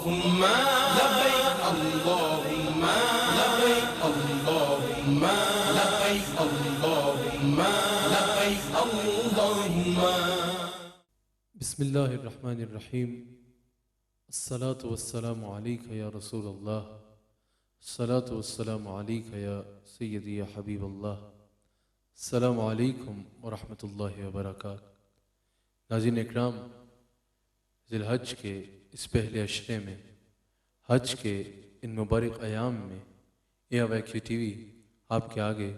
अल्लाहुम्मा लब्बैक अल्लाहुम्मा लब्बैक अल्लाहुम्मा लब्बैक अल्लाहुम्मा लब्बैक अल्लाहुम्मा। बिस्मिल्लाहिर्रहमानिर्रहीम। अस्सलातु वस्सलामु अलैका या रसूल अल्लाह, अस्सलातु वस्सलामु अलैका या सय्यदी या हबीब अल्लाह। अस्सलामु अलैकुम व रहमतुल्लाहि व बरकातहू। नाज़रीन इकराम, ज़िलहज के इस पहले अशरे में, हज के इन मुबारक अयाम में AWQ TV आपके आगे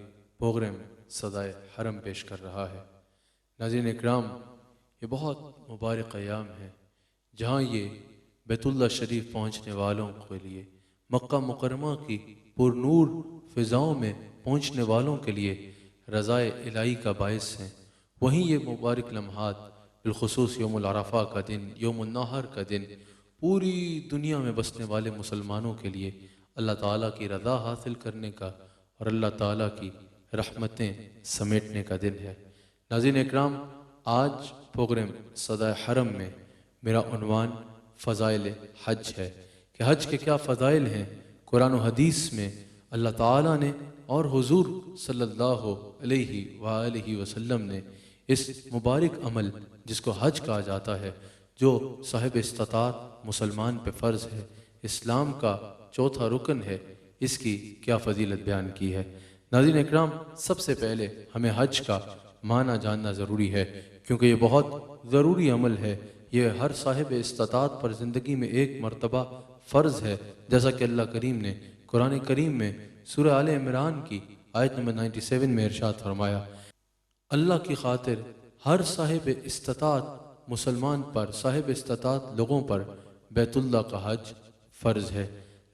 प्रोग्राम सदाए हरम पेश कर रहा है। नाज़रीन इकराम, ये बहुत मुबारक अयाम है जहाँ ये बैतुल्लाह शरीफ पहुँचने वालों के लिए, मक्का मुकरमा की पुरनूर फ़िज़ाओं में पहुँचने वालों के लिए रज़ाए इलाही का बायस हैं। वहीं ये मुबारक लम्हात बिलखुसूस यौमुल अरफ़ा का दिन, यौमुन नहर का दिन, पूरी दुनिया में बसने वाले मुसलमानों के लिए अल्लाह ताला की रज़ा हासिल करने का और अल्लाह ताला की रहमतें समेटने का दिन है। नाज़रीन इकराम, आज प्रोग्राम सदाए हरम में मेरा उन्वान फ़ज़ाइल हज है कि हज के क्या फ़ज़ाइल हैं। कुरान और हदीस में अल्लाह ताला ने और हुज़ूर सल्लल्लाहु अलैहि वसल्लम ने इस मुबारक अमल जिसको हज कहा जाता है, जो साहिब इस्तिताअत मुसलमान पे फ़र्ज़ है, इस्लाम का चौथा रुकन है, इसकी क्या फ़जीलत बयान की है। नाज़रीन इकराम, सबसे पहले हमें हज का माना जानना ज़रूरी है क्योंकि ये बहुत ज़रूरी अमल है। ये हर साहिब इस्तिताअत पर ज़िंदगी में एक मरतबा फ़र्ज़ है, जैसा कि अल्लाह करीम ने कुरान करीम में सूरह आले इमरान की आयत नंबर 97 में इरशाद फरमाया, अल्लाह की खातिर हर साहिब इस्तिताअत मुसलमान पर, साहिब इस्तिताअत लोगों पर बैतुल्लाह का हज फ़र्ज़ है।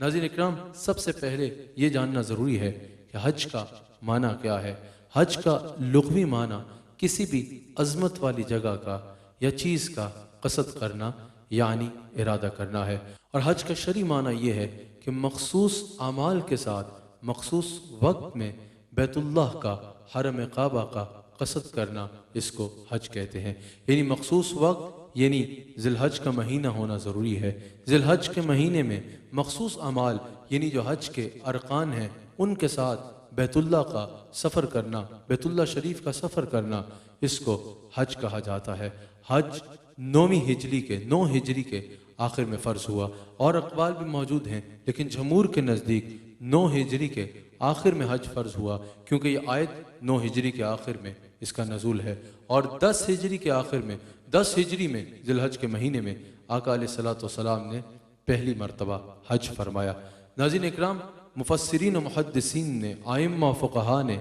नाज़रीन इकराम, सबसे पहले ये जानना ज़रूरी है कि हज का माना क्या है। हज का लुग़वी माना किसी भी अज़मत वाली जगह का या चीज़ का क़सद करना यानी इरादा करना है, और हज का शरई माना यह है कि मखसूस आमाल के साथ मखसूस वक्त में बैतुल्लाह का, हरम काबा का क़सद करना, इसको हज कहते हैं। यानी मखसूस वक्त यानी ज़िलहज का महीना होना ज़रूरी है। ज़िलहज के महीने में मखसूस अमाल यानी जो हज के अरकान हैं उनके साथ बैतुल्लाह का सफ़र करना, बैतुल्लाह शरीफ का सफ़र करना, इसको हज कहा जाता है। हज 9वीं हिजरी के 9 हिजरी के आखिर में फ़र्ज़ हुआ, और अक़वाल भी मौजूद हैं, लेकिन जमहूर के नज़दीक 9 हिजरी के आखिर में हज फ़र्ज़ हुआ क्योंकि ये आयत 9 हिजरी के आखिर में इसका नज़ूल है, और 10 हिजरी के आखिर में, 10 हिजरी में ज़िलहज के महीने में आका अलैहिस्सलातु वस्सलाम ने पहली मरतबा हज फरमाया। नाज़रीन इकराम, मुफस्सिरीन और मुहद्दिसीन ने, आइम्मा फ़ुक़हा ने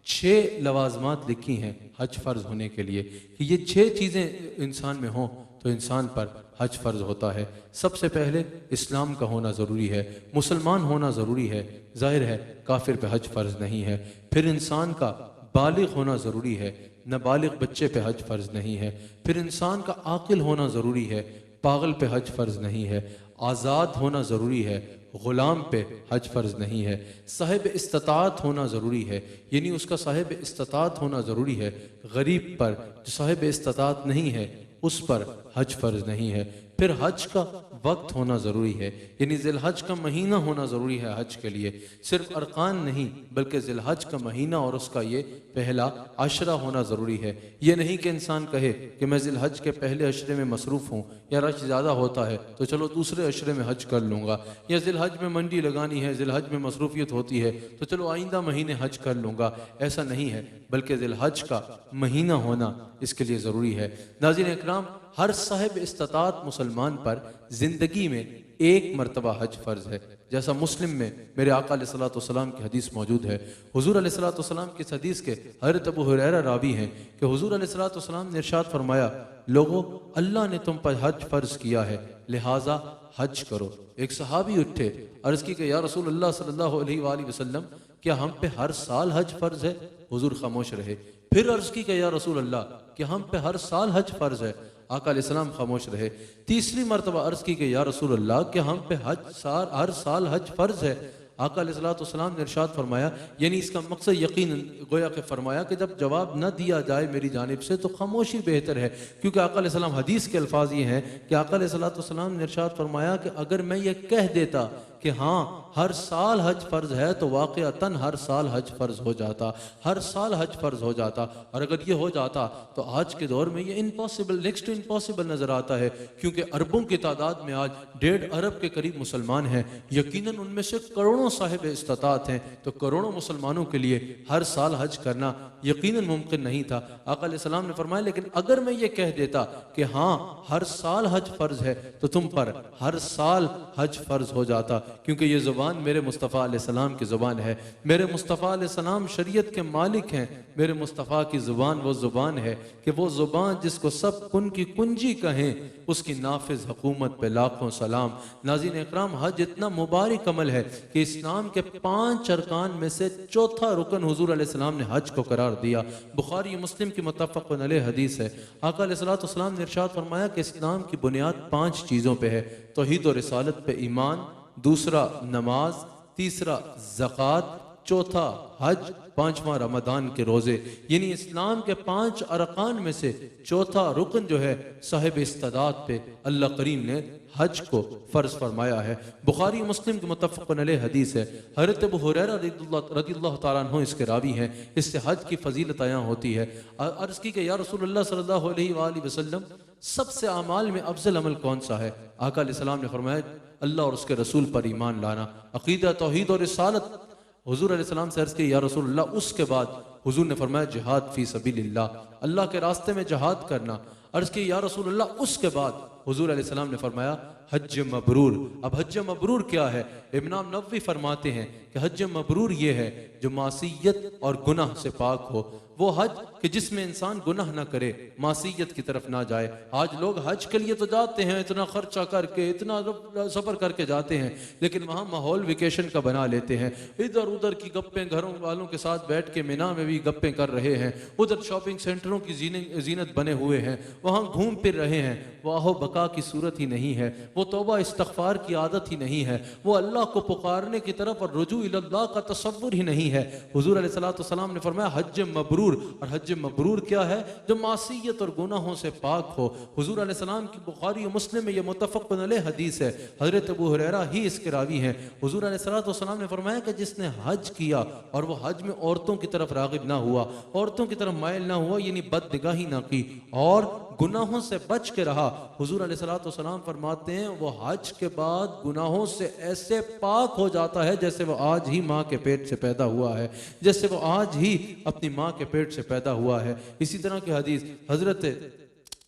6 लवाज़मात लिखी हैं हज फ़र्ज़ होने के लिए कि ये 6 चीज़ें इंसान में हों तो इंसान पर हज फ़र्ज़ होता है। सबसे पहले इस्लाम का होना ज़रूरी है, मुसलमान होना ज़रूरी है, ज़ाहिर है काफिर पे हज फ़र्ज़ नहीं है। फिर इंसान का बालिग होना ज़रूरी है, नाबालिग बच्चे पे हज फ़र्ज़ नहीं है। फिर इंसान का आकिल होना ज़रूरी है, पागल पे हज फ़र्ज़ नहीं है। आज़ाद होना ज़रूरी है, ग़ुलाम पे हज फ़र्ज़ नहीं है। साहिब इस्तिताअत होना ज़रूरी है, यानी उसका साहिब इस्तिताअत होना ज़रूरी है। गरीब पर, जो साहिब इस्तिताअत नहीं है, उस पर हज फ़र्ज़ नहीं है। फिर हज का वक्त होना ज़रूरी है, यानी ज़िलहज का महीना होना ज़रूरी है हज के लिए। सिर्फ अरकान नहीं बल्कि ज़िलहज का महीना और उसका ये पहला अशरा होना ज़रूरी है। ये नहीं कि इंसान कहे कि मैं ज़िलहज के पहले अशरे में मसरूफ़ हूँ या रश ज़्यादा होता है तो चलो दूसरे अशरे में हज कर लूँगा, या ज़िलहज में मंडी लगानी है, ज़िलहज में मसरूफ़ियत होती है तो चलो आइंदा महीने हज कर लूँगा। ऐसा नहीं है, बल्कि ज़िलहज का महीना होना इसके लिए ज़रूरी है। नाज़रीन इकराम, हर साहिब इस्तिताअत मुसलमान पर ज़िंदगी में एक मरतबा हज फ़र्ज़ है। जैसा मुस्लिम में मेरे आका अलैहिस्सलातु वस्सलाम की हदीस मौजूद है, हुज़ूर अलैहिस्सलातु वस्सलाम की इस हदीस के हज़रत अबू हुरैरा रावी हैं कि हुज़ूर अलैहिस्सलातु वस्सलाम ने इरशाद फरमाया, लोगों, अल्लाह ने तुम पर हज फ़र्ज़ किया है, लिहाजा हज करो। एक सहाबी उठे, अर्ज़ की कि या रसूल अल्लाह सल्लल्लाहु अलैहि वसल्लम, क्या हम पे हर साल हज फ़र्ज़ है? हुज़ूर खामोश रहे। फिर अर्ज़ की कि या रसूल अल्लाह, क्या हम पे हर साल हज फ़र्ज़ है? आका अलैहिस्सलाम खामोश रहे। तीसरी मरतबा अर्ज़ की कि या रसूल अल्लाह, क्या हम पे हर साल हज फ़र्ज़ है? आका अलैहिस्सलाम ने इरशाद फरमाया, यानी इसका मकसद यकीन गोया के फरमाया कि जब जवाब न दिया जाए मेरी जानिब से तो खामोशी बेहतर है, क्योंकि आका अलैहिस्सलाम हदीस के अल्फाज ये हैं कि आका अलैहिस्सलाम ने इरशाद फरमाया कि अगर मैं ये कह देता कि हाँ हर साल हज फर्ज है तो वाक़अतन हर साल हज फर्ज हो जाता, हर साल हज फर्ज हो जाता। और अगर ये हो जाता तो आज के दौर में ये इम्पॉसिबल, नेक्स्ट टू इम्पॉसिबल नजर आता है, क्योंकि अरबों की तादाद में आज 1.5 अरब के करीब मुसलमान हैं, यकीनन उनमें से करोड़ों साहिब इस्तात हैं, तो करोड़ों मुसलमानों के लिए हर साल हज करना यकीनन मुमकिन नहीं था। आका अलैहिस्सलाम ने फरमाया लेकिन अगर मैं ये कह देता कि हाँ हर साल हज फर्ज है तो तुम पर हर साल हज फर्ज हो जाता, क्योंकि ये ज़ुबान मेरे मुस्तफ़ा अलैहिस्सलाम की ज़ुबान है, मेरे मुस्तफ़ा अलैहिस्सलाम शरीयत के मालिक हैं, मेरे मुस्तफ़ा की ज़ुबान वो ज़ुबान है कि वो ज़ुबान जिसको सब कुन की कुंजी कहें उसकी नाफिज हुकूमत पे लाखों सलाम। नाज़रीन इकराम, हज इतना मुबारक अमल है कि इस्लाम के 5 अरकान में से चौथा रुकन हुजूर अलैहिस्सलाम ने हज को करार दिया। बुखारी मुस्लिम की मुत्तफ़क़ुन अलैह हदीस है। आका अलैहिस्सलाम ने इरशाद फरमाया कि इस्लाम की बुनियाद 5 चीज़ों पे है, तौहीद और रिसालत पे ईमान, दूसरा नमाज, तीसरा ज़कात, चौथा हज, पांचवा रमदान के रोजे। यानी इस्लाम के 5 अरकान में से चौथा रुकन जो है साहिब इस्तादात पे अल्लाह करीम ने हज को फर्ज फरमाया है। बुखारी मुस्लिम के मुत्तफ़क़ुन अलैह हदीस है। हज़रत अबू हुरैरा रज़ियल्लाहु ताला अन्हु इसके रावी हैं। इससे हज की फजीलत आया होती है। अर्ज़ की कि या रसूलुल्लाह सल्लल्लाहु अलैहि वसल्लम सबसे अमाल में अफजल अमल कौन सा है? आका अलैहिस्सलाम ने फरमाया अल्लाह और उसके रसूल पर ईमान लाना, अकीदा, तौहीद और रिसालत। हुजूर अलैहिस्सलाम से अर्ज़ की या रसूलल्लाह, उसके बाद हुजूर ने फरमाया जिहाद फी सबीलिल्लाह, अल्लाह के रास्ते में जिहाद करना। अर्ज़ की या रसूलल्लाह, उसके बाद हुजूर अलैहिस्सलाम ने फरमाया हज मबरूर। अब हज मबरूर क्या है? इमाम नववी फरमाते हैं कि हज मबरूर ये है जो मासियत और गुनाह से पाक हो, वो हज कि जिसमें इंसान गुनाह ना करे, मासियत की तरफ ना जाए। आज लोग हज के लिए तो जाते हैं, इतना खर्चा करके, इतना सफर करके जाते हैं, लेकिन वहाँ माहौल वेकेशन का बना लेते हैं, इधर उधर की गप्पें घरों वालों के साथ बैठ के मिना में भी गप्पें कर रहे हैं, उधर शॉपिंग सेंटरों की जीनत बने हुए हैं, वहाँ घूम फिर रहे हैं। वाहो बका की सूरत ही नहीं है, वो तौबा इस्तग़फ़ार की आदत ही नहीं है, वो अल्लाह को पुकारने की तरफ और रुजू इल्लाह का तसव्वुर ही नहीं है। हुजूर अलैहिस्सलाम ने फरमाया हज मबरूर। और हज मबरूर क्या है? जो मासियत और गुनाहों से पाक हो। हुजूर अलैहिस्सलाम की बुखारी और मुस्लिम में यह मुत्तफ़क़ुन अलैह हदीस है। हज़रत अबू हुरैरा ही इसके रावी हैं। हुजूर अलैहिस्सलाम ने फरमाया कि जिसने हज किया और वो हज में औरतों की तरफ राग़िब ना हुआ, औरतों की तरफ माइल ना हुआ, यानी बदनिगाही ना की और गुनाहों से बच के रहा, हुजूर अलैहिस्सलाम फरमाते हैं वो हज के बाद गुनाहों से ऐसे पाक हो जाता है जैसे वो आज ही माँ के पेट से पैदा हुआ है, जैसे वो आज ही अपनी माँ के पेट से पैदा हुआ है। इसी तरह की हदीस हजरत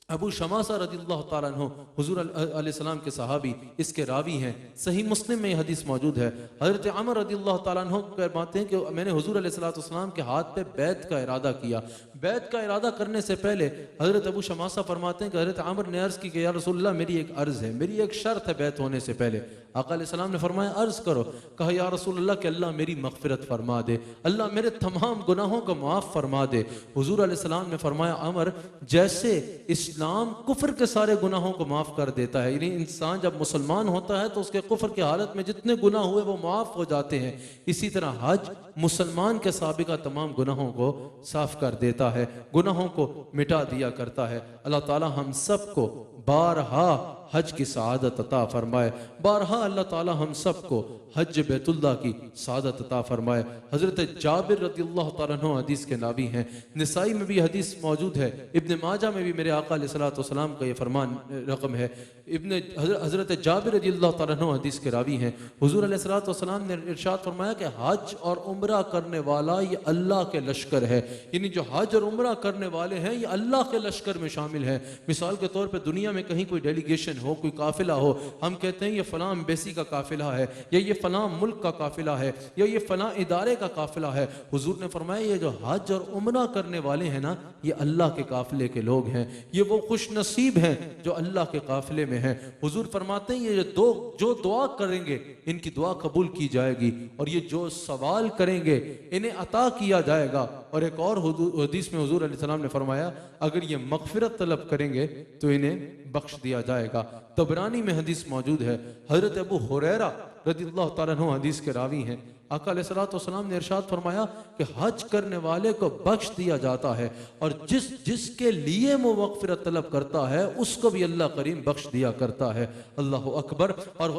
अबू शमासा रज़ियल्लाहु ताला अन्हु हुजूर अलैहिस्सलाम के सहाबी इसके रावी हैं। सही मुस्लिम में यह हदीस मौजूद है। हज़रत अमर रज़ियल्लाहु ताला अन्हु फरमाते हैं कि मैंने हुजूर अलैहिस्सलाम के हाथ पे बैत का इरादा किया। बैत का इरादा करने से पहले हज़रत अबू शमासा फरमाते हैं कि हज़रत अमर ने अर्ज़ की कि या रसूलल्लाह, मेरी एक अर्ज़ है, मेरी एक शर्त है बैत होने से पहले। आका अलैहिस्सलाम ने फरमाया अर्ज़ करो। कहा या रसूलल्लाह कि अल्लाह मेरी मग़फ़िरत फरमा दे, अल्लाह मेरे तमाम गुनाहों को माफ़ फरमा दे। हुजूर अलैहिस्सलाम ने फरमाया अमर, जैसे इस्लाम कुफ्र के सारे गुनाहों को माफ़ कर देता है, यानी इंसान जब मुसलमान होता है तो उसके कुफ्र की हालत में जितने गुनाह हुए वो माफ़ हो जाते हैं, इसी तरह हज मुसलमान के साबिका तमाम गुनाहों को साफ़ कर देता है, गुनाहों को मिटा दिया करता है। अल्लाह ताला हम सबको बारहा हज की सआदत अता फरमाए, बारहा अल्लाह ताला हम सबको हज बैतुल्लाह की सआदत अता फरमाए। हज़रत जाबिर रज़ियल्लाहु ताला अन्हु हदीस के नावी हैं। निसाई में भी हदीस मौजूद है, इब्न माजा में भी मेरे आका अलैहिस्सलाम का ये फरमान रकम है। हज़रत जाबिर रज़ियल्लाहु ताला अन्हु हदीस के रावी हैं। हुजूर अलैहिस्सलाम ने इरशाद फरमाया कि हज और उम्रा करने वाला ये अल्लाह के लश्कर है, यानी जो हज और उम्रा करने वाले हैं ये अल्लाह के लश्कर में शामिल हैं। मिसाल के तौर पर दुनिया में कहीं कोई डेलीगेशन हो, कोई काफिला हो, हम कहते हैं ये फलां एम्बेसी का काफिला है, या ये फलां मुल्क का काफिला है, या ये फलां इदारे का काफिला है। हुजूर ने फरमाया ये जो हज और उम्रा करने वाले हैं ना, ये अल्लाह के काफिले के लोग हैं, ये वो खुश नसीब हैं जो अल्लाह के काफिले में हैं। हुजूर फरमाते हैं ये जो दुआ करेंगे इनकी दुआ कबूल की जाएगी, और ये जो सवाल करेंगे इन्हें अता किया जाएगा। और एक और हदीस में हुजूर अलैहिस्सलाम ने फरमाया अगर ये मग़फ़िरत तलब करेंगे तो इन्हें बख्श दिया जाएगा। तबरानी में हदीस मौजूद है। हज़रत अबू हुरैरा रदियल्लाहु ताला अन्हु हदीस के रावी हैं। आका अलैहिस्सलातु वस्सलाम ने इरशाद फरमाया कि हज करने वाले को बख्श दिया जाता है और जिसके लिए वो मग़फ़िरत तलब करता है उसको भी अल्लाह करीम बख्श दिया करता है। अल्लाह अकबर। और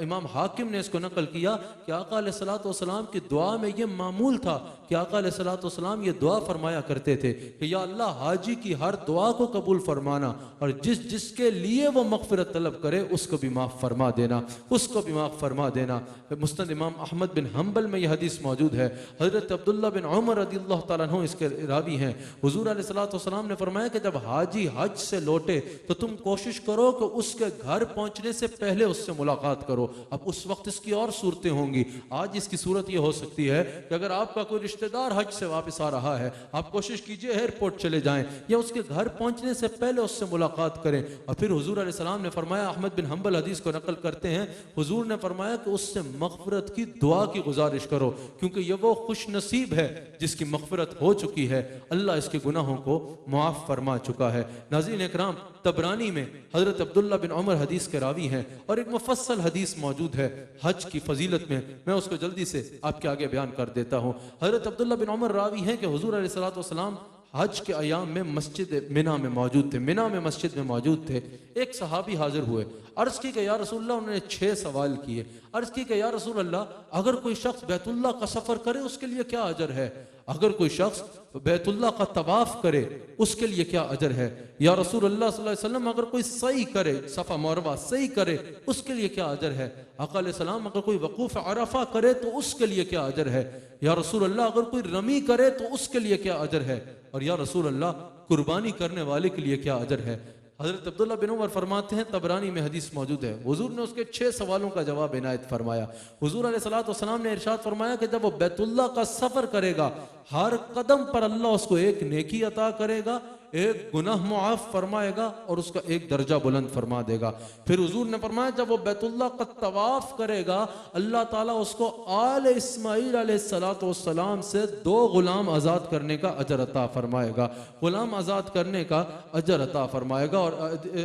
इमाम हाकिम ने इसको नकल किया कि आका अलैहिस्सलातु वस्सलाम की दुआ में ये मामूल था कि आका अलैहिस्सलातु वस्सलाम ये दुआ फरमाया करते थे कि या अल्लाह हाजी की हर दुआ को कबूल फरमाना और जिसके लिए वो मग़फ़िरत तलब करे उसको भी माफ़ फरमा देना, उसको भी माफ़ फरमा देना। मुस्नद इमाम अहमद बिन हम्बल में यह हदीस मौजूद है। हज़रत अब्दुल्ला बिन उमर रज़ियल्लाहु ताला अन्हु इसके रावी हैं। हुज़ूर अलैहिस्सलातु वस्सलाम ने फरमाया कि जब हाजी हज से लौटे तो तुम कोशिश करो कि उसके घर पहुंचने से पहले उससे मुलाकात करो। अब उस वक्त इसकी और सूरतें होंगी। आज इसकी सूरत यह हो सकती है कि अगर आपका कोई रिश्तेदार हज से वापस आ रहा है, आप कोशिश कीजिए एयरपोर्ट चले जाएं या उसके घर पहुंचने से पहले उससे मुलाकात करें। और फिर हुज़ूर अलैहिस्सलाम ने फरमाया, अहमद बिन हम्बल हदीस को नकल करते हैं, हुज़ूर ने फरमाया कि उससे मग़फ़िरत की दुआ की गुजारिश करो क्योंकि ये वो खुश नसीब है जिसकी मग़फ़िरत हो चुकी है, अल्लाह इसके गुनाहों को मुआफ़ फरमा चुका है। नाज़रीन इकराम, तबरानी में हज़रत अब्दुल्ला बिन उमर हदीस के रावी हैं और एक मुफस्सल हदीस मौजूद है हज की फजीलत में। मैं उसको जल्दी से आपके आगे बयान कर देता हूँ। हज़रत अब्दुल्ला बिन उमर रावी हैं कि हुज़ूर अलैहिस्सलातु वस्सलाम हज के अयाम में मस्जिद मिना में मौजूद थे, मिना में मस्जिद में मौजूद थे। एक सहाबी हाजिर हुए, अर्ज़ की कि या रसूलल्लाह, उन्होंने 6 सवाल किए। अर्ज़ की कि या रसूलल्लाह, अगर कोई शख्स बैतुल्लाह का सफ़र करे उसके लिए क्या अजर है? अगर कोई शख्स बैतुल्लाह का तवाफ करे उसके लिए क्या अजर है? या रसूलल्लाह सल्लल्लाहु अलैहि वसल्लम, अगर कोई सही करे, सफ़ा मरवा सही करे उसके लिए क्या अजर है? आका अलैहिस्सलाम, अगर कोई वक़ूफ़ अरफ़ा करे तो उसके लिए क्या अजर है? या रसूलल्लाह, अगर कोई रमी करे तो उसके लिए क्या अजर है? और या रसूलल्लाह, कुर्बानी करने वाले के लिए क्या अजर है? हज़रत अब्दुल्ला बिन उमर फरमाते हैं, तबरानी में हदीस मौजूद है, हुजूर ने उसके 6 सवालों का जवाब इनायत फरमाया। हुजूर अलैहिस्सलातु वस्सलाम ने इरशाद फरमाया कि जब वो बैतुल्लाह का सफ़र करेगा, हर कदम पर अल्लाह उसको एक नेकी अता करेगा, एक गुनाह मुआफ़ फरमाएगा और उसका एक दर्जा बुलंद फरमा देगा। फिर हुजूर ने फरमाया जब वो बैतुल्लाह का तवाफ करेगा, अल्लाह ताला उसको आले इस्माईल अलैहिस्सलातु वस्सलाम से 2 गुलाम आज़ाद करने का अजर अता फरमाएगा, गुलाम आज़ाद करने का अजर अता फरमाएगा। और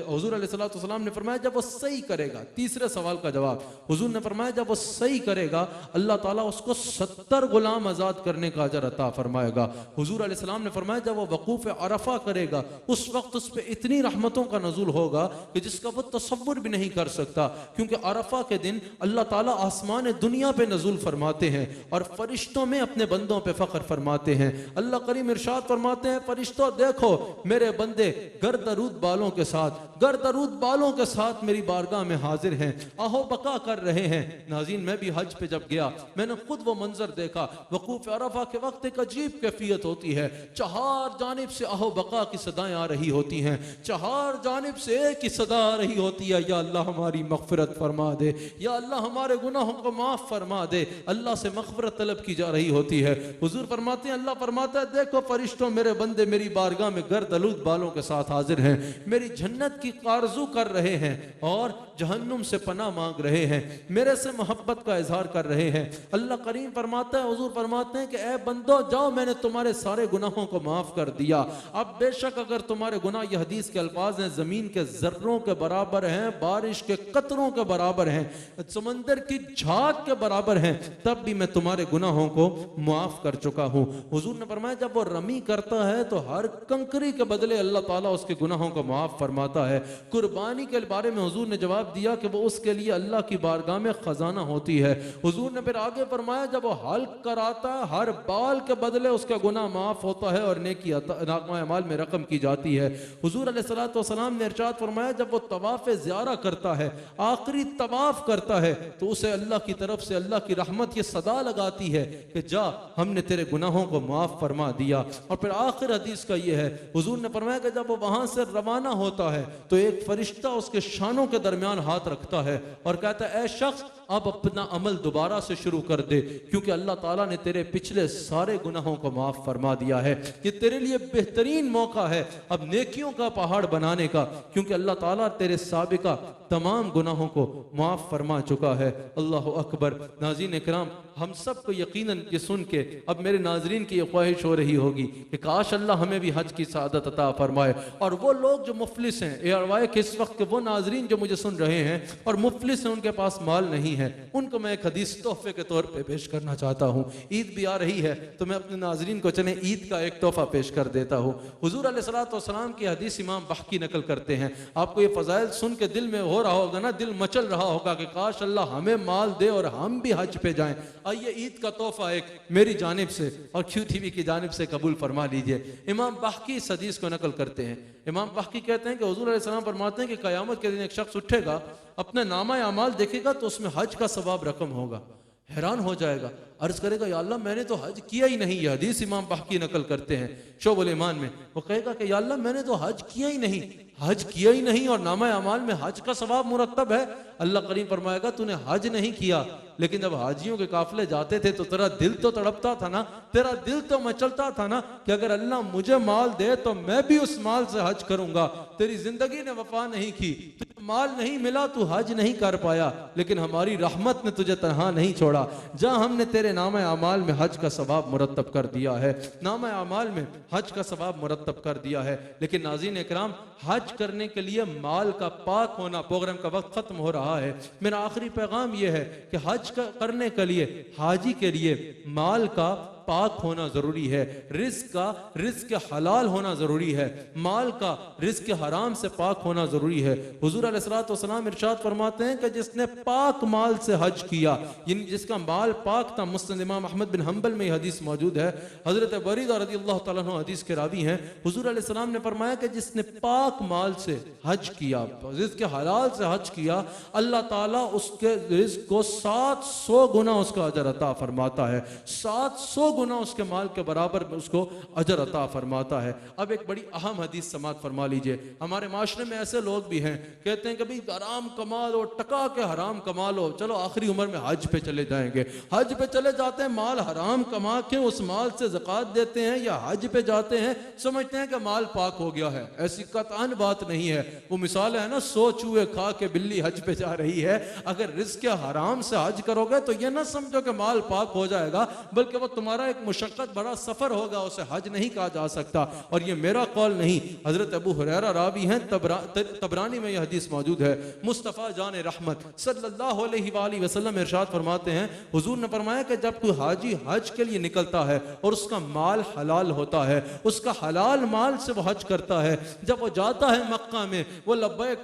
हुजूर अलैहिस्सलातु वस्सलाम ने फरमाया जब वो सही करेगा, तीसरे सवाल का जवाब हुजूर ने फरमाया जब वो सही करेगा, अल्लाह ताला उसको 70 गुलाम आज़ाद करने का अजर अता फरमाएगा। हुजूर अलैहिस्सलाम ने फरमाया जब वो वक़ूफ़ अरफ़ा करेगा, उस वक्त उस पे इतनी रहमतों का नज़ूल होगा कि जिसका वो तसव्वुर भी नहीं कर सकता, क्योंकि अरफा के दिन अल्लाह ताला आसमान दुनिया पे नज़ूल फरमाते हैं और फरिश्तों में अपने बंदों पे फ़ख्र फरमाते हैं। अल्लाह करीम इरशाद फरमाते हैं, फरिश्तों देखो मेरे बंदे गर्दरूद बालों के साथ, गर्दरूद बालों के साथ मेरी बारगाह में हाजिर हैं, आहो बका कर रहे हैं। नाज़रीन, मैं भी हज पे जब गया, मैंने खुद वो मंजर देखा। वक़ूफ़ अरफा के वक्त एक अजीब कैफियत होती है, 4 जानिब से आहो बका की सदाएं आ रही होती हैं, 4 जानिब से एक ही सदा आ रही होती है, या अल्लाह हमारी मग़फ़िरत फरमा दे, या अल्लाह हमारे गुनाहों को माफ़ फरमा दे। अल्लाह से मग़फ़िरत तलब की जा रही होती है। हुज़ूर फरमाते हैं, अल्लाह फरमाता है देखो फरिश्तों मेरे बंदे मेरी बारगाह में गर्दलूद बालों के साथ हाजिर हैं, मेरी जन्नत की आरज़ू कर रहे हैं और जहन्नुम से पनाह मांग रहे हैं, मेरे से मोहब्बत का इजहार कर रहे हैं। अल्लाह करीम फरमाता है, हुज़ूर फरमाते हैं कि ए बंदो जाओ, मैंने तुम्हारे सारे गुनाहों को माफ़ कर दिया। अब बेशक अगर तुम्हारे गुनाह, ये हदीस के अल्फाज हैं, ज़मीन के ज़र्रों के बराबर हैं, बारिश के कतरों के बराबर हैं, समंदर की झाग के बराबर हैं, तब भी मैं तुम्हारे गुनाहों को मुआफ़ कर चुका हूँ। हुज़ूर ने फरमाया जब वो रमी करता है तो हर कंकरी के बदले अल्लाह ताला उसके गुनाहों को मुआफ़ फरमाता है। कुर्बानी के बारे में हुज़ूर ने जवाब दिया कि वो उसके लिए अल्लाह की बारगाह में खजाना होती है। हुज़ूर ने फिर आगे फरमाया जब वो हल्क कराता है, हर बाल के बदले उसका गुनाह माफ़ होता है और नेकी नाक़माल में रकम की जाती है। हुज़ूर अलैहिस्सलातु वस्सलाम ने इरशाद फरमाया जब वो तवाफ़ ज़ियारा करता है, आखिरी तवाफ़ करता है, तो उसे अल्लाह की तरफ से अल्लाह की रहमत ये सदा लगाती है कि जा हमने तेरे गुनाहों को माफ़ फरमा दिया। और फिर आखिर हदीस का ये है, हुज़ूर ने फरमाया कि जब वो वहाँ से रवाना होता है तो एक फरिश्ता उसके शानों के दरमियान हाथ रखता है और कहता है, ए शख्स अब अपना अमल दोबारा से शुरू कर दे, क्योंकि अल्लाह ताला ने तेरे पिछले सारे गुनाहों को माफ़ फरमा दिया है। ये तेरे लिए बेहतरीन मौका है अब नेकियों का पहाड़ बनाने का, क्योंकि अल्लाह ताला तेरे साबिका तमाम गुनाहों को माफ़ फरमा चुका है। अल्लाह अकबर। नाज़रीन इकराम, हम सबको यकीनन ये सुन के अब मेरे नाजरीन की ये ख्वाहिश हो रही होगी कि काश अल्लाह हमें भी हज की सआदत अता फरमाए। और वो लोग जो मुफलिस हैं ARY के इस वक्त के वो नाजरीन जो मुझे सुन रहे हैं और मुफलिस हैं, उनके पास माल नहीं है, उनको मैं एक हदीस तोहफे के तौर पे पेश करना चाहता हूँ। ईद भी आ रही है तो मैं अपने नाजरीन को चले ईद का एक तोहफा पेश कर देता हूँ। हुजूर अलैहिस्सलाम की हदीस इमाम बहकी नकल करते हैं। आपको ये फजाइल सुन के दिल में हो रहा होगा ना, दिल मचल रहा होगा कि काश अल्लाह हमें माल दे और हम भी हज पे जाएं। आइए ईद का तोहफा एक मेरी जानिब से और QTV की जानिब से कबूल फरमा लीजिए। इमाम बहकी इस हदीस को नकल करते हैं। इमाम बहकी कहते हैं कि हुजूर अलैहिस्सलाम फरमाते हैं कि क़यामत के दिन एक शख्स उठेगा, अपने नामा अमाल देखेगा तो उसमें हज का सवाब रकम होगा, हैरान हो जाएगा, अर्ज करेगा या अल्लाह मैंने तो हज किया ही नहीं। यह हदीस इमाम बहकी नकल करते हैं शोबुल ईमान में। वो कहेगा कि या अल्लाह मैंने तो हज किया ही नहीं, हज किया ही नहीं और नामा अमाल में हज का सवाब मुरत्तब है। अल्लाह करीम फरमाएगा तूने हज नहीं किया, लेकिन जब हाजियों के काफिले जाते थे तो तेरा दिल तो तड़पता था ना, तेरा दिल तो मचलता था ना कि अगर अल्लाह मुझे माल दे तो मैं भी उस माल से हज करूंगा। तेरी जिंदगी ने वफा नहीं की, तुझे माल नहीं मिला, तू हज नहीं कर पाया, लेकिन हमारी रहमत ने तुझे तन्हा नहीं छोड़ा। जहां हमने तेरे नामा अमाल में हज का सवाब मुरत्तब कर दिया है, नामा अमाल में हज का सवाब मुरत्तब कर दिया है। लेकिन नाज़रीन इकराम, हज करने के लिए माल का पाक होना, प्रोग्राम का वक्त खत्म हो रहा है। मेरा आखिरी पैगाम यह है कि हज करने के लिए हाजी के लिए माल का पाक होना जरूरी है, रिस्क हलाल होना जरूरी है, माल का रिस्क हराम से पाक होना जरूरी है। हुजूर अलैहिस्सलाम इरशाद फरमाते हैं कि जिसने पाक माल से हज किया, यानी जिसका माल पाक था। मुस्नद इमाम अहमद बिन हंबल में यह हदीस मौजूद है। हजरत बरीदा रज़ियल्लाहु ताला अन्हु हदीस के रावी हैं। हुजूर अलैहिस्सलाम ने फरमाया कि जिसने पाक माल से हज किया, रिस्क हलाल से हज किया, अल्लाह ताला उसके रिस्क को 700 गुना उसका अजर अता फरमाता है, 700 गुना उसके माल के बराबर उसको अजर अता फरमाता है। अब एक बड़ी अहम हदीस समात फरमा लीजिए। हमारे माशरे में ऐसे लोग भी हैं, कहते हैं कि भाई हराम कमा लो, टका के हराम कमा लो, चलो आखिरी उम्र में हज पे चले जाएंगे। हज पे चले जाते हैं, माल हराम कमा के उस माल से ज़कात देते हैं या हज पे जाते हैं, समझते हैं कि माल पाक हो गया है। ऐसी कतअन बात नहीं है। वो मिसाल है ना, 100 चूहे खा के बिल्ली हज पे जा रही है। अगर रिस्क हराम से हज करोगे तो ये ना समझो कि माल पाक हो जाएगा, बल्कि वो तुम्हारा एक मुशक्कत बड़ा सफर होगा, उसे हज नहीं कहा जा सकता। और ये मेरा कौल नहीं, हजरत अबू हुरैरा रावी हैं, तबरानी में यह हदीस मौजूद है। मुस्तफ़ा जान रहमत सल्लल्लाहु अलैहि वसल्लम इरशाद फरमाते हैं, हुजूर ने फरमाया कि जब कोई हाजी हज के लिए निकलता है और उसका माल हलाल होता है, उसका हलाल माल से वो हज करता है, जब वो जाता है मक्का में, वो लब्बैक,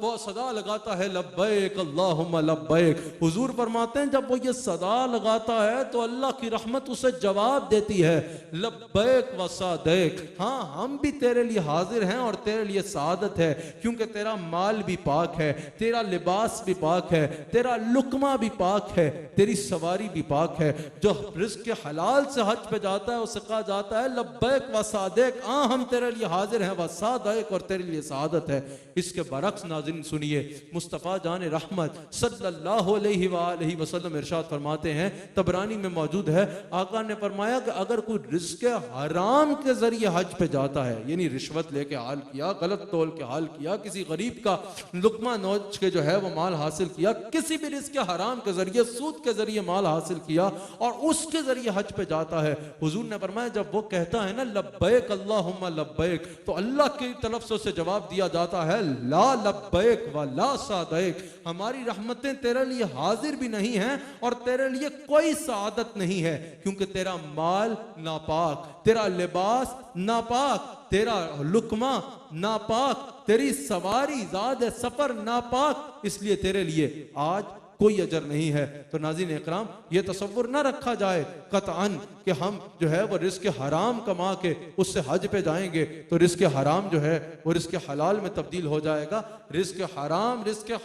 वो सदा लगाता है लब्बैक अल्लाहुम्मा लब्बैक। हुजूर फरमाते हैं जब वो ये सदा लगाता है तो अल्लाह की रहमत उसे जवाब देती है, लब्बैक व सादैक, हाँ हम भी तेरे लिए हाजिर हैं और तेरे लिए सादत है, क्योंकि तेरा माल भी पाक है, तेरा लिबास भी पाक है, तेरा लुकमा भी पाक है, तेरी सवारी भी पाक है। जो रिस्क के हलाल से हज पे जाता है उसे कहा जाता है लब्बैक व सादैक, हाँ हम तेरे लिए हाजिर हैं व सादैक, और तेरे लिए सादत है। इसके बरक्स नाज़रीन सुनिए, मुस्तफ़ा जान रहमत सल्लल्लाहु अलैहि वसल्लम इरशाद फरमाते हैं, तबरानी में मौजूद है, आका ने फरमाया कि अगर कोई रिस्क हराम के जरिए हज पे जाता है, यानी रिश्वत लेके हाल किया, गलत तोल के हाल किया, किसी गरीब का लुकमा नोच के जो है वो माल हासिल किया, किसी भी रिस्क हराम के जरिए, सूद के जरिए माल हासिल किया और उसके जरिए हज पे जाता है, हुजूर ने फरमाया जब वो कहता है ना लब्बैक अल्लाहुम्मा लब्बैक, तो अल्लाह की तरफ से उसे जवाब दिया जाता है ला लब्बैक व ला सादैक, हमारी रहमतें तेरे लिए हाजिर भी नहीं हैं और तेरे लिए कोई सादत नहीं है, क्योंकि तेरा माल नापाक, तेरा लिबास नापाक, तेरा लुकमा नापाक, तेरी सवारी ज़ाद सफर नापाक, इसलिए तेरे लिए आज कोई अजर नहीं है। तो नाज़रीन इकराम, ये तसव्वुर ना रखा जाए कतअन कि हम जो है वो रिस्क हराम कमा के उससे हज पे जाएंगे तो रिस्क हराम जो है वो रिस्क हलाल में तब्दील हो जाएगा। रिस्क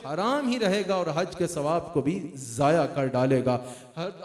हराम ही रहेगा और हज के सवाब को भी ज़ाया कर डालेगा।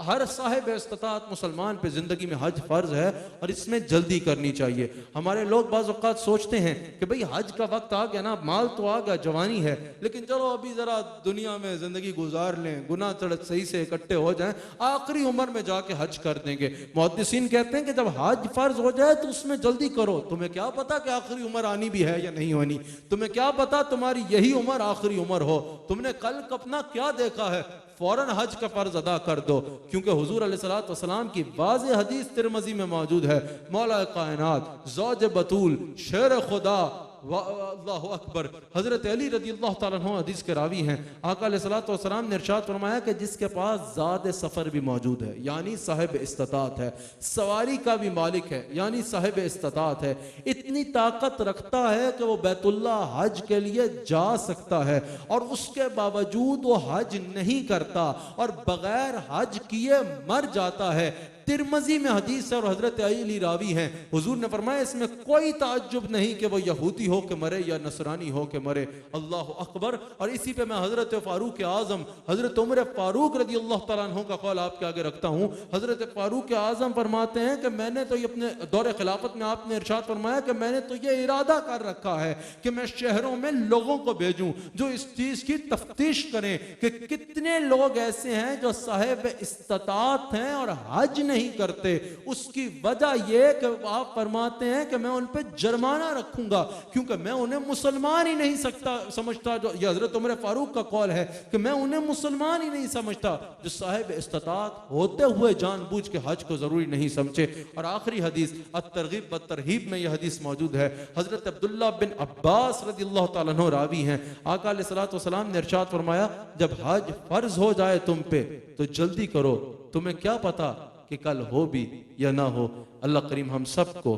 हर साहिब इस्तिताअत मुसलमान पे ज़िंदगी में हज फ़र्ज है और इसमें जल्दी करनी चाहिए। हमारे लोग बाज़ औक़ात सोचते हैं कि भाई हज का वक्त आ गया ना, माल तो आ गया, जवानी है, लेकिन चलो अभी ज़रा दुनिया में ज़िंदगी गुजार लें, गुनाह थोड़े सही से इकट्ठे हो जाएं, आखिरी उम्र में जाके हज कर देंगे। मुहद्दिसीन कहते हैं कि जब हज फर्ज हो जाए तो उसमें जल्दी करो। तुम्हें क्या पता कि आखिरी उम्र आनी भी है या नहीं होनी, तुम्हें क्या पता तुम्हारी यही उम्र आखिरी उम्र हो, तुमने कल अपना क्या देखा है, फौरन हज का फर्ज अदा कर दो। क्योंकि हुजूर अलैहिस्सलातु वस्सलाम की वाज़ेह हदीस तिरमिज़ी में मौजूद है, मौला कायनात ज़ौज बतूल शेर खुदा अल्लाहु अकबर हजरत अली रज़ियल्लाहु ताला अन्हु हदीस के रावी हैं। आका अलैहिस्सलातु वस्सलाम ने इरशाद फरमाया कि जिसके पास ज़ाद सफ़र भी मौजूद है, यानी साहिब इस्तिताअत है, सवारी का भी मालिक है, यानी साहिब इस्तिताअत है, इतनी ताकत रखता है कि वो बैतुल्लाह हज के लिए जा सकता है, और उसके बावजूद वो हज नहीं करता और बगैर हज किए मर जाता है। तिरमिज़ी में हदीस है और हजरत अली रावी हैं। हुजूर ने फरमाया इसमें कोई ताज्जुब नहीं कि वो यहूदी हो के मरे या नसरानी हो के मरे। अल्लाह अकबर। और इसी पे मैं हजरत फारूक आजम हजरत उमर फारूक रज़ियल्लाहु ताला अन्हु का कौल आपके आगे रखता हूँ। हजरत फारूक आजम फरमाते हैं कि मैंने तो ये अपने दौरे खिलाफत में आपने इरशाद फरमाया कि मैंने तो ये इरादा कर रखा है कि मैं शहरों में लोगों को भेजूं जो इस चीज की तफ्तीश करें कि कितने लोग ऐसे हैं जो साहिब इस्तिताअत हैं और हज नहीं करते। उसकी वजह यह कि आप फरमाते हैं कि मैं उन पे जुर्माना रखूंगा, क्योंकि मैं उन्हें मुसलमान ही नहीं समझता। जो ये हजरत उमर फारूक का कौल है कि मैं उन्हें मुसलमान ही नहीं समझता जो साहिब इस्तिताअत होते हुए जानबूझ के हज को जरूरी नहीं समझे। और आखिरी हदीस अत-तरगीब व तरहीब में यह हदीस मौजूद है। हजरत अब्दुल्ला बिन अब्बास रज़ियल्लाहु ताला अन्हु रावी हैं। आका अलैहिस्सलातु वस्सलाम ने इरशाद फरमाया जब हज फर्ज हो जाए तुम पे तो जल्दी करो, तुम्हें क्या पता कि कल हो भी या ना हो। अल्लाह करीम हम सबको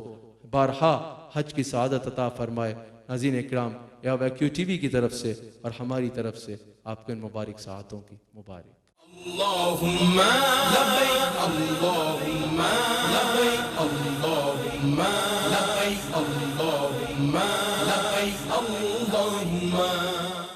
बारहा हज की सआदत अता फरमाए। नाज़रीन इकराम, या वैक्यू टीवी की तरफ से और हमारी तरफ से आपको इन मुबारक सआदतों की मुबारक। अल्लाहुम्मा लब्बैक अल्लाहुम्मा लब्बैक अल्लाहुम्मा लब्बैक अल्लाहुम्मा